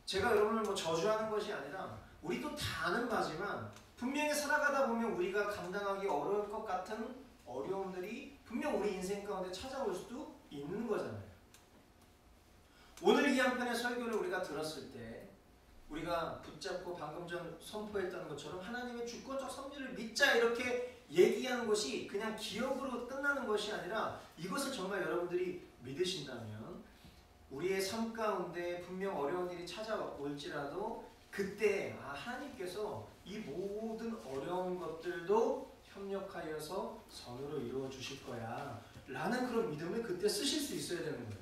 제가 여러분을 저주하는 것이 아니라 우리도 다 아는 바지만 분명히 살아가다 보면 우리가 감당하기 어려울 것 같은 어려움들이 분명 우리 인생 가운데 찾아올 수도 있는 거잖아요. 오늘 이 한 편의 설교를 우리가 들었을 때 우리가 붙잡고 방금 전 선포했던 것처럼 하나님의 주권적 섭리를 믿자 이렇게 얘기하는 것이 그냥 기억으로 끝나는 것이 아니라 이것을 정말 여러분들이 믿으신다면 우리의 삶 가운데 분명 어려운 일이 찾아올지라도 그때 하나님께서 이 모든 어려운 것들도 협력하여서 선으로 이루어 주실 거야 라는 그런 믿음을 그때 쓰실 수 있어야 되는 거예요.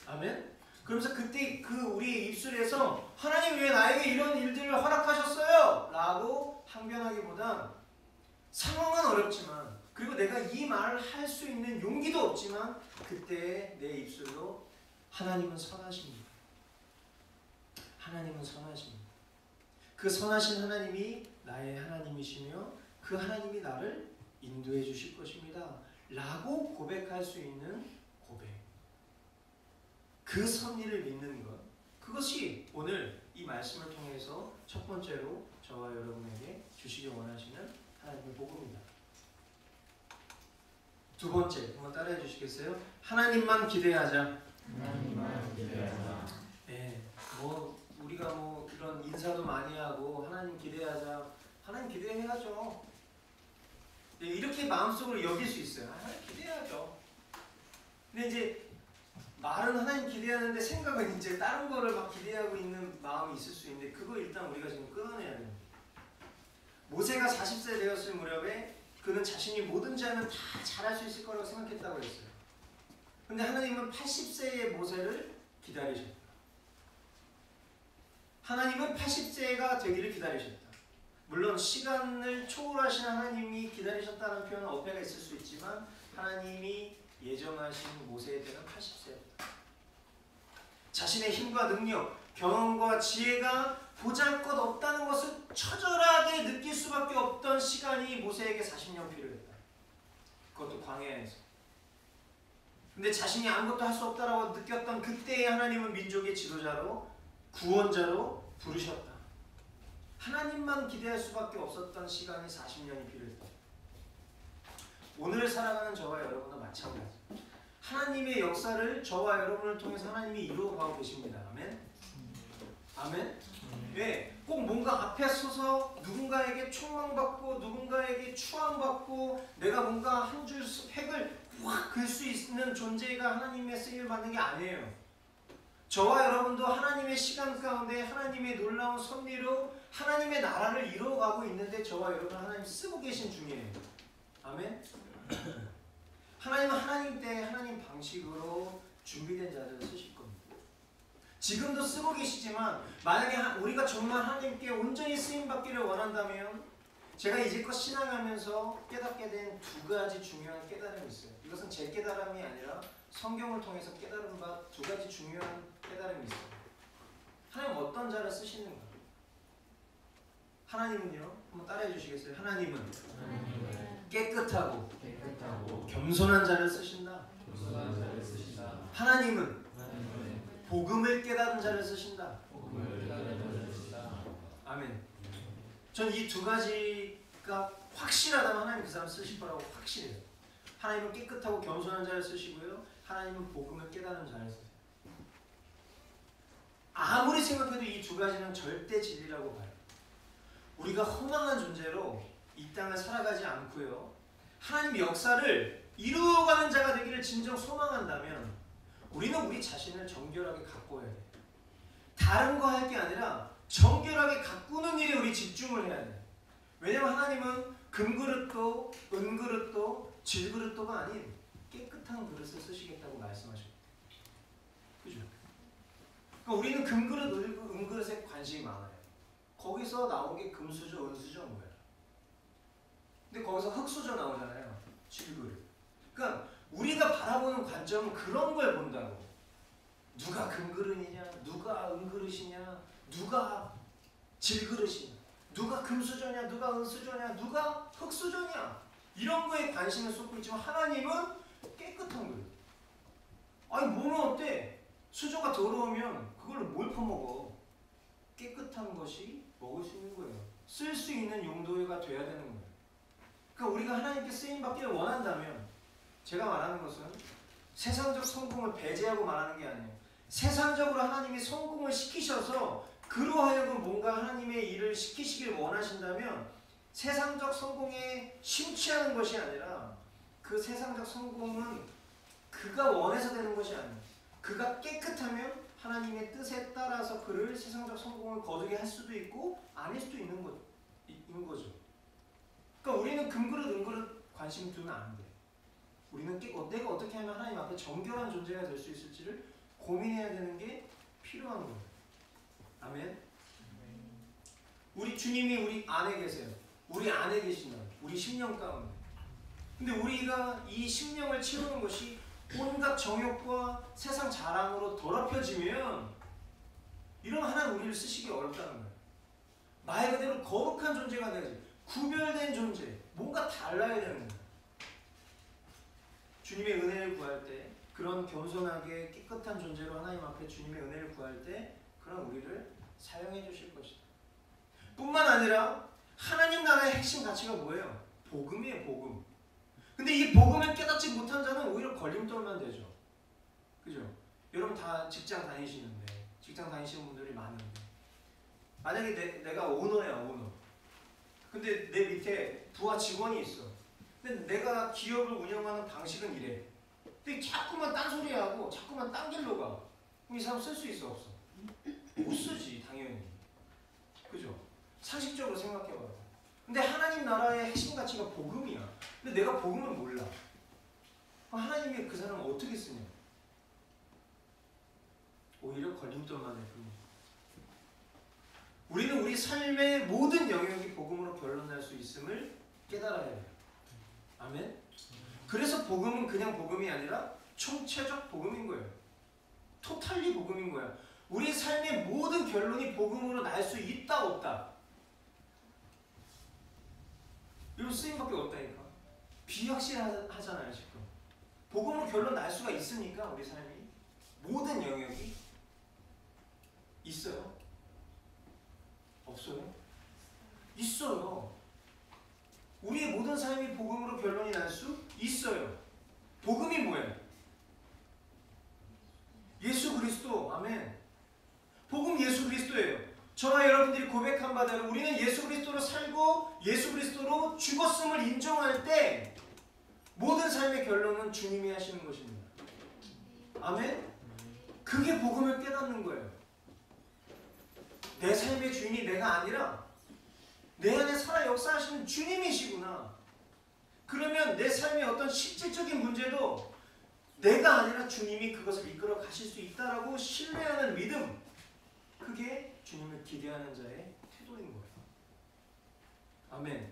아멘? 그러면서 그때 그 우리의 입술에서 하나님 왜 나에게 이런 일들을 허락하셨어요? 라고 항변하기보단 상황은 어렵지만 그리고 내가 이 말을 할 수 있는 용기도 없지만 그때 내 입술로 하나님은 선하십니다. 하나님은 선하십니다. 그 선하신 하나님이 나의 하나님이시며 그 하나님이 나를 인도해 주실 것입니다. 라고 고백할 수 있는 고백. 그 섭리를 믿는 것. 그것이 오늘 이 말씀을 통해서 첫 번째로 저와 여러분에게 주시기 원하시는 하나님의 복음입니다. 두 번째, 한번 따라해 주시겠어요? 하나님만 기대하자. 하나님만 기대하자. 네, 우리가 이런 인사도 많이 하고 하나님 기대하자. 하나님 기대해야죠. 네, 이렇게 마음속으로 여길 수 있어요. 하나님 기대해야죠. 근데 이제 말은 하나님 기대하는데 생각은 이제 다른 거를 막 기대하고 있는 마음이 있을 수 있는데 그거 일단 우리가 지금 끊어내야 됩니다. 모세가 40세 되었을 무렵에 그는 자신이 뭐든지 하면 다 잘할 수 있을 거라고 생각했다고 했어요. 근데 하나님은 80세의 모세를 기다리셨다. 하나님은 80세가 되기를 기다리셨다. 물론 시간을 초월하신 하나님이 기다리셨다는 표현은 어폐가 있을 수 있지만 하나님이 예정하신 모세의 때는 80세였다. 자신의 힘과 능력, 경험과 지혜가 보잘것없다는 것을 처절하게 느낄 수밖에 없던 시간이 모세에게 40년 필요했다. 그것도 광야에서. 근데 자신이 아무것도 할 수 없다라고 느꼈던 그때의 하나님은 민족의 지도자로 구원자로 부르셨다. 하나님만 기대할 수밖에 없었던 시간이 40년이 필요했다. 오늘 살아가는 저와 여러분은 마찬가지. 하나님의 역사를 저와 여러분을 통해서 하나님이 이루어가고 계십니다. 아멘. 아멘. 왜? 꼭 뭔가 앞에 서서 누군가에게 총망받고 누군가에게 추앙받고 내가 뭔가 한 줄 획을 확 글 수 있는 존재가 하나님의 쓰임을 받는 게 아니에요. 저와 여러분도 하나님의 시간 가운데 하나님의 놀라운 섭리로 하나님의 나라를 이루어가고 있는데 저와 여러분 하나님 쓰고 계신 중이에요. 아멘. 하나님은 하나님 때 하나님 방식으로 준비된 자들을 쓰실 겁니다. 지금도 쓰고 계시지만 만약에 우리가 정말 하나님께 온전히 쓰임받기를 원한다면 제가 이제껏 신앙하면서 깨닫게 된 두 가지 중요한 깨달음이 있어요. 이것은 제 깨달음이 아니라 성경을 통해서 깨달은 바 두 가지 중요한 깨달음이 있어요. 하나님 어떤 자를 쓰시는가? 하나님은요, 한번 따라해 주시겠어요? 하나님은 깨끗하고 겸손한 자를 쓰신다. 하나님은 복음을 깨달은 자를 쓰신다. 아멘. 전 이 두 가지가 확실하다면 하나님 그 사람 쓰실 거라고 확실해요. 하나님은 깨끗하고 겸손한 자를 쓰시고요. 하나님은 복음을 깨달은 자를 쓰세요. 아무리 생각해도 이 두 가지는 절대 진리라고 봐요. 우리가 허망한 존재로 이 땅을 살아가지 않고요. 하나님의 역사를 이루어가는 자가 되기를 진정 소망한다면 우리는 우리 자신을 정결하게 가꿔야 돼요. 다른 거 할 게 아니라 정결하게 가꾸는 일에 우리 집중을 해야 돼요. 왜냐하면 하나님은 금그릇도 은그릇도 질그릇도가 아닌 깨끗한 그릇을 쓰시겠다고 말씀하십니다. 그죠? 그러니까 우리는 금그릇, 은그릇에 관심이 많아요. 거기서 나온 게 금수저, 은수저 뭐야? 근데 거기서 흙수저 나오잖아요. 질그릇. 그러니까 우리가 바라보는 관점은 그런 걸 본다고. 누가 금그릇이냐, 누가 은그릇이냐, 누가 질그릇이냐, 누가 금수저냐, 누가 은수저냐, 누가 흙수저냐, 이런 거에 관심을 쏟고 있지만 하나님은 깨끗한 그릇. 아니 몸은 어때? 수저가 더러우면 그걸로 뭘 퍼먹어? 깨끗한 것이 먹을 수 있는 거예요. 쓸 수 있는 용도가 돼야 되는 거예요. 그러니까 우리가 하나님께 쓰임받기를 원한다면 제가 말하는 것은 세상적 성공을 배제하고 말하는 게 아니에요. 세상적으로 하나님이 성공을 시키셔서 그로 하여금 뭔가 하나님의 일을 시키시길 원하신다면 세상적 성공에 심취하는 것이 아니라 그 세상적 성공은 그가 원해서 되는 것이 아니에요. 그가 깨끗하면 하나님의 뜻에 따라서 그를 세상적 성공을 거두게 할 수도 있고 아닐 수도 있는 거죠. 그러니까 우리는 금그릇 은그릇 관심 두면 안 돼. 우리는 내가 어떻게 하면 하나님 앞에 정결한 존재가 될 수 있을지를 고민해야 되는 게 필요한 거예요. 아멘. 우리 주님이 우리 안에 계세요. 우리 안에 계시는 우리 심령 가운데. 근데 우리가 이 심령을 채우는 것이 온갖 정욕과 세상 자랑으로 더럽혀지면 이러면 하나님 우리를 쓰시기 어렵다는 거예요. 말 그대로 거룩한 존재가 돼야지. 구별된 존재. 뭔가 달라야 되는 거예요. 주님의 은혜를 구할 때 그런 겸손하게 깨끗한 존재로 하나님 앞에 주님의 은혜를 구할 때 그런 우리를 사용해 주실 것이다. 뿐만 아니라 하나님 나라의 핵심 가치가 뭐예요? 복음이에요. 복음. 근데 이 복음을 깨닫지 못한 자는 오히려 걸림돌만 되죠. 그죠? 여러분 다 직장 다니시는데 직장 다니시는 분들이 많은데 만약에 내가 오너야 오너. 근데 내 밑에 부하 직원이 있어. 근데 내가 기업을 운영하는 방식은 이래. 근데 자꾸만 딴소리하고 자꾸만 딴 길로 가. 그럼 이 사람 쓸 수 있어 없어? 못 쓰지 당연히. 그죠? 상식적으로 생각해봐요. 근데 하나님 나라의 핵심 가치가 복음이야. 근데 내가 복음을 몰라. 하나님이 그 사람을 어떻게 쓰냐? 오히려 걸림돌만 할 뿐이야. 우리는 우리 삶의 모든 영역이 복음으로 변론할 수 있음을 깨달아야 해요. 아멘? 그래서 복음은 그냥 복음이 아니라 총체적 복음인 거예요. 토탈리 복음인 거야. 우리 삶의 모든 결론이 복음으로 날 수 있다 없다. 이런 쓰임밖에 없다니까. 비확실하잖아요 지금. 복음으로 결론 날 수가 있으니까 우리 삶이 모든 영역이 있어요? 없어요? 있어요. 우리의 모든 삶이 복음으로 결론이 날 수 있어요. 복음이 뭐예요? 예수 그리스도. 아멘. 복음 예수 그리스도예요. 저와 여러분들이 고백한 바대로 우리는 예수 그리스도로 살고 예수 그리스도로 죽었음을 인정할 때 모든 삶의 결론은 주님이 하시는 것입니다. 아멘. 그게 복음을 깨닫는 거예요. 내 삶의 주인이 내가 아니라 내 안에 살아 역사하시는 주님이시구나. 그러면 내 삶의 어떤 실질적인 문제도 내가 아니라 주님이 그것을 이끌어 가실 수 있다라고 신뢰하는 믿음. 그게 주님을 기대하는 자의 태도인 거예요. 아멘.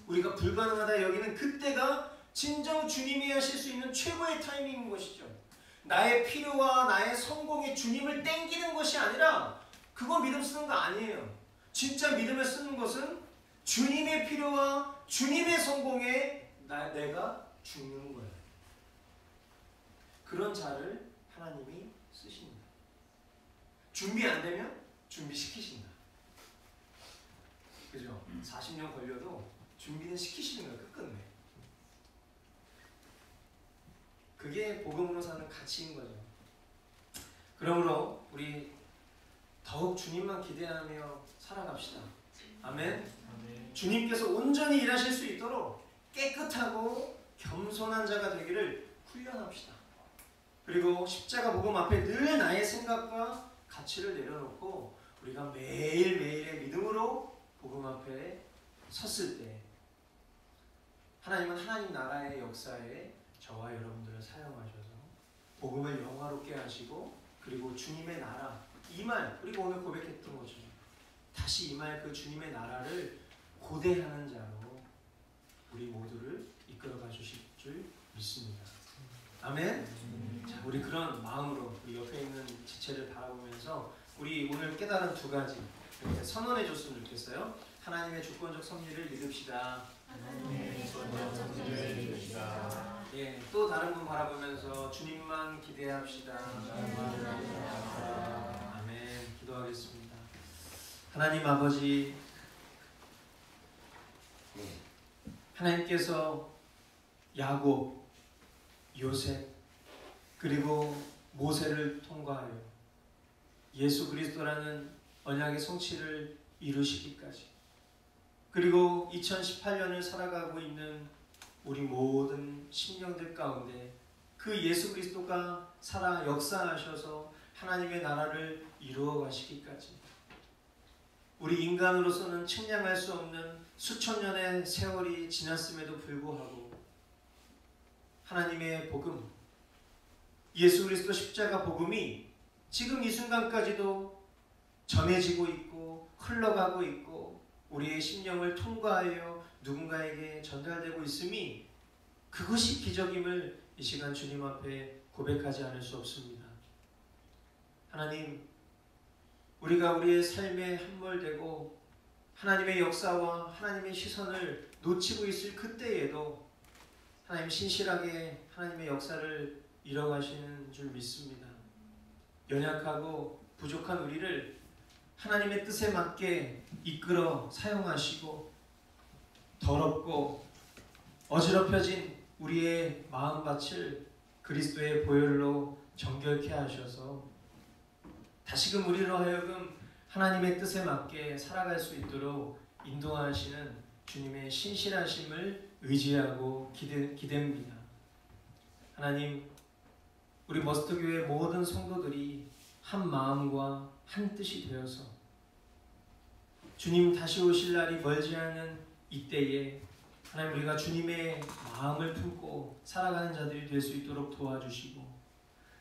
우리가 불가능하다 여기는 그때가 진정 주님이 하실 수 있는 최고의 타이밍인 것이죠. 나의 필요와 나의 성공에 주님을 땡기는 것이 아니라 그거 믿음 쓰는 거 아니에요. 진짜 믿음을 쓰는 것은 주님의 필요와 주님의 성공에 내가 죽는 거예요. 그런 자를 하나님이 쓰십니다. 준비 안 되면 준비시키신다. 그죠? 40년 걸려도 준비는 시키시는 거예요. 끝끝내. 그게 복음으로 사는 가치인 거죠. 그러므로 우리 더욱 주님만 기대하며 살아갑시다. 아멘. 주님께서 온전히 일하실 수 있도록 깨끗하고 겸손한 자가 되기를 훈련합시다. 그리고 십자가 복음 앞에 늘 나의 생각과 가치를 내려놓고 우리가 매일매일의 믿음으로 복음 앞에 섰을 때 하나님은 하나님 나라의 역사에 저와 여러분들을 사용하셔서 복음을 영화롭게 하시고 그리고 주님의 나라 임할, 그리고 오늘 고백했던 것처럼 다시 임할 그 주님의 나라를 고대하는 자로 우리 모두를 이끌어가 주실 줄 믿습니다. 아멘. 자, 우리 그런 마음으로 우리 옆에 있는 지체를 바라보면서 우리 오늘 깨달은 두 가지 이렇게 선언해 줬으면 좋겠어요. 하나님의 주권적 섭리를 믿읍시다. 예, 또 다른 분 바라보면서 주님만 기대합시다. 아멘. 기도하겠습니다. 하나님 아버지, 하나님께서 야곱, 요셉, 그리고 모세를 통과하여 예수 그리스도라는 언약의 성취를 이루시기까지, 그리고 2018년을 살아가고 있는 우리 모든 심령들 가운데 그 예수 그리스도가 살아 역사하셔서 하나님의 나라를 이루어 가시기까지 우리 인간으로서는 측량할 수 없는 수천 년의 세월이 지났음에도 불구하고 하나님의 복음, 예수 그리스도 십자가 복음이 지금 이 순간까지도 전해지고 있고 흘러가고 있고 우리의 심령을 통과하여 누군가에게 전달되고 있음이 그것이 기적임을 이 시간 주님 앞에 고백하지 않을 수 없습니다. 하나님, 우리가 우리의 삶에 함몰되고 하나님의 역사와 하나님의 시선을 놓치고 있을 그때에도 하나님 신실하게 하나님의 역사를 이뤄가시는 줄 믿습니다. 연약하고 부족한 우리를 하나님의 뜻에 맞게 이끌어 사용하시고 더럽고 어지럽혀진 우리의 마음밭을 그리스도의 보혈로 정결케 하셔서 다시금 우리로 하여금 하나님의 뜻에 맞게 살아갈 수 있도록 인도하시는 주님의 신실하심을 의지하고 기대입니다. 하나님, 우리 머스터교회 모든 성도들이 한 마음과 한 뜻이 되어서 주님 다시 오실 날이 멀지 않은 이때에 하나님, 우리가 주님의 마음을 품고 살아가는 자들이 될 수 있도록 도와주시고,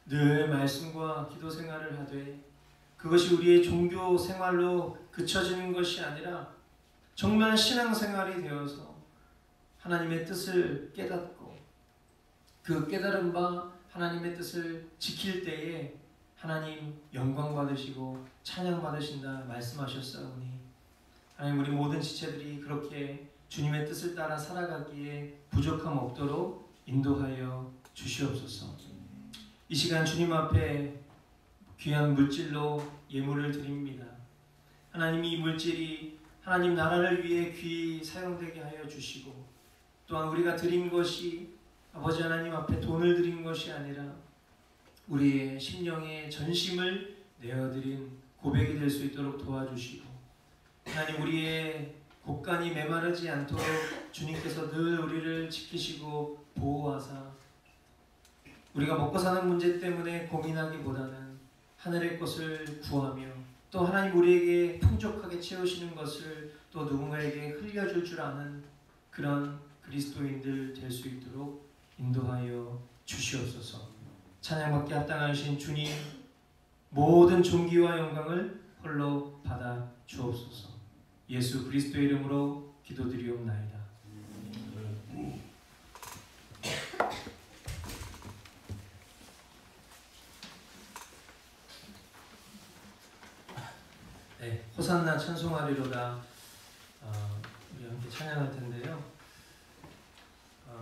늘 말씀과 기도 생활을 하되 그것이 우리의 종교 생활로 그쳐지는 것이 아니라 정말 신앙생활이 되어서 하나님의 뜻을 깨닫고 그 깨달은 바 하나님의 뜻을 지킬 때에 하나님 영광 받으시고 찬양 받으신다 말씀하셨사오니, 하나님, 우리 모든 지체들이 그렇게 주님의 뜻을 따라 살아가기에 부족함 없도록 인도하여 주시옵소서. 이 시간 주님 앞에 귀한 물질로 예물을 드립니다. 하나님, 이 물질이 하나님 나라를 위해 귀히 사용되게 하여 주시고, 또한 우리가 드린 것이 아버지 하나님 앞에 돈을 드린 것이 아니라 우리의 심령의 전심을 내어드린 고백이 될 수 있도록 도와주시고, 하나님, 우리의 곳간이 메마르지 않도록 주님께서 늘 우리를 지키시고 보호하사 우리가 먹고 사는 문제 때문에 고민하기보다는 하늘의 것을 구하며, 또 하나님 우리에게 풍족하게 채우시는 것을 또 누군가에게 흘려줄 줄 아는 그런 그리스도인들 될 수 있도록 인도하여 주시옵소서. 찬양받기 합당하신 주님, 모든 존귀와 영광을 홀로 받아 주옵소서. 예수 그리스도의 이름으로 기도드리옵나이다. 네, 호산나 찬송하리로다 우리 함께 찬양할 텐데요.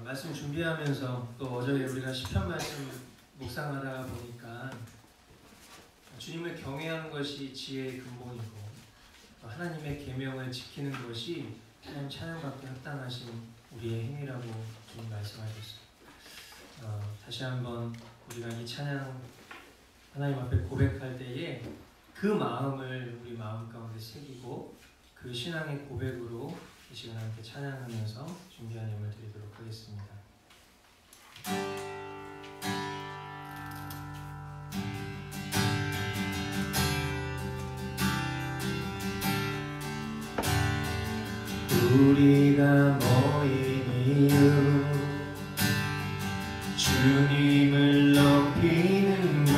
말씀 준비하면서 또 어제 우리가 시편 말씀 묵상하다 보니까 주님을 경외하는 것이 지혜의 근본이고 하나님의 계명을 지키는 것이 하나님 찬양받기 합당하신 우리의 행위라고 주님 말씀하셨어요. 다시 한번 우리가 이 찬양 하나님 앞에 고백할 때에 그 마음을 우리 마음 가운데 새기고 그 신앙의 고백으로 이 시간 함께 찬양하면서 준비한 예물 드리도록 하겠습니다. 우리가 모인 이유 주님을 높이는 것,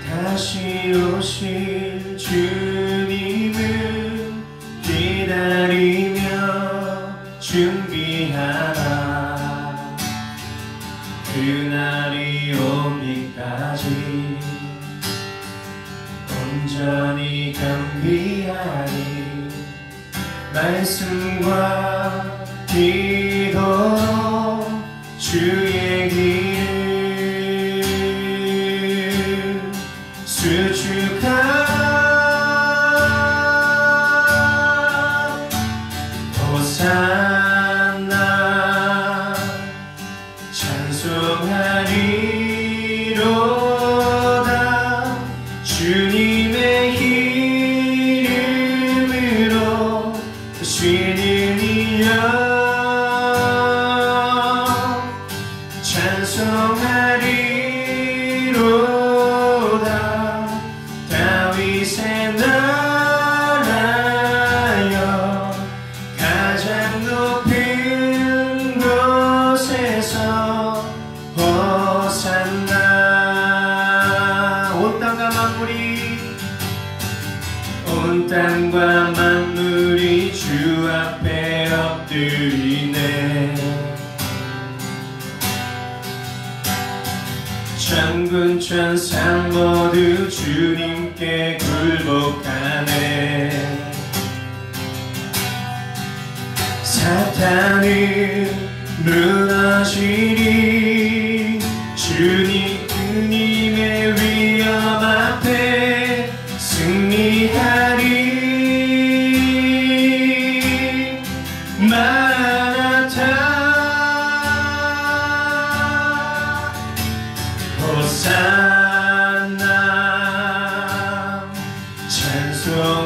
다시 오실 주님을 기다리며 준비하라. 그날이 오기까지 온전히 겸비하리. 말씀과 기도로 주의 길을 수축하. 호산나 찬송하리로다. 주님의 이름으로 쉬는 이여 찬송하리로다. 다윗의 나라여 가장 높은 곳에서 호산나. 온 땅과 만물이 주 앞에 엎드리네. 천군 천사 모두 주님께 굴복하네. 사탄은 무너지리. 주님의 위엄 앞에 승리하리. 마라나타. 호산나 찬송하리로다.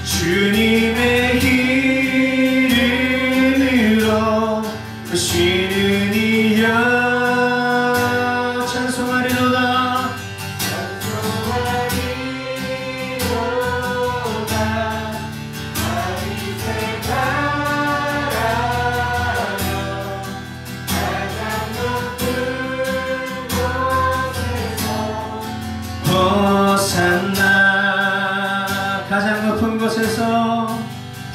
주님의 이름 곳에서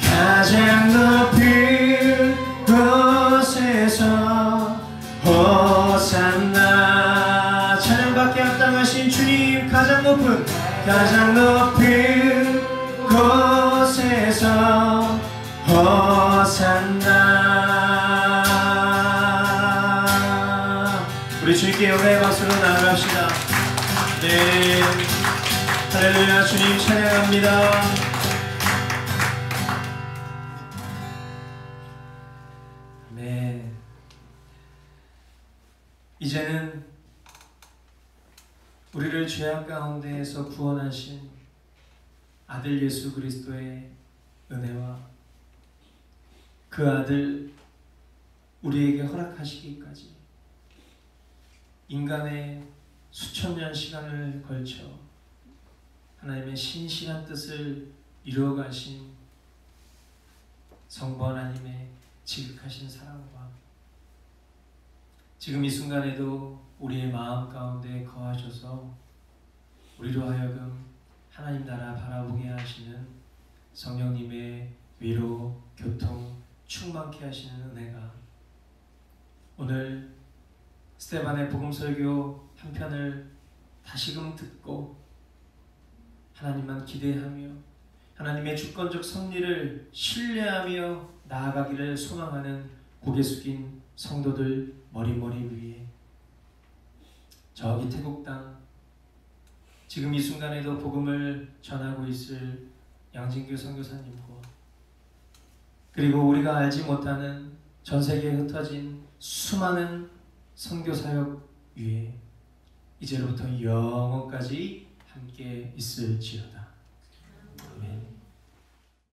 가장 높은 곳에서 호산나 찬양받게 합당하신 주님 가장 높은 곳에서 호산나 우리 주님께 영광의 박수로 나아갑시다. 네, 할렐루야. 주님 찬양합니다. 네, 이제는 우리를 죄악 가운데에서 구원하신 아들 예수 그리스도의 은혜와 그 아들 우리에게 허락하시기까지 인간의 수천 년 시간을 걸쳐 하나님의 신실한 뜻을 이루어 가신 성부 하나님의 지극하신 사랑과 지금 이 순간에도 우리의 마음 가운데 거하셔서 우리로 하여금 하나님 나라 바라보게 하시는 성령님의 위로, 교통, 충만케 하시는 은혜가 오늘 스데반의 복음설교 한 편을 다시금 듣고 하나님만 기대하며 하나님의 주권적 섭리를 신뢰하며 나아가기를 소망하는 고개 숙인 성도들 머리머리 위에 저기 태국 땅 지금 이 순간에도 복음을 전하고 있을 양진규 선교사님과 그리고 우리가 알지 못하는 전 세계에 흩어진 수많은 선교사역 위에 이제로부터 영원까지 함께 있을지어다.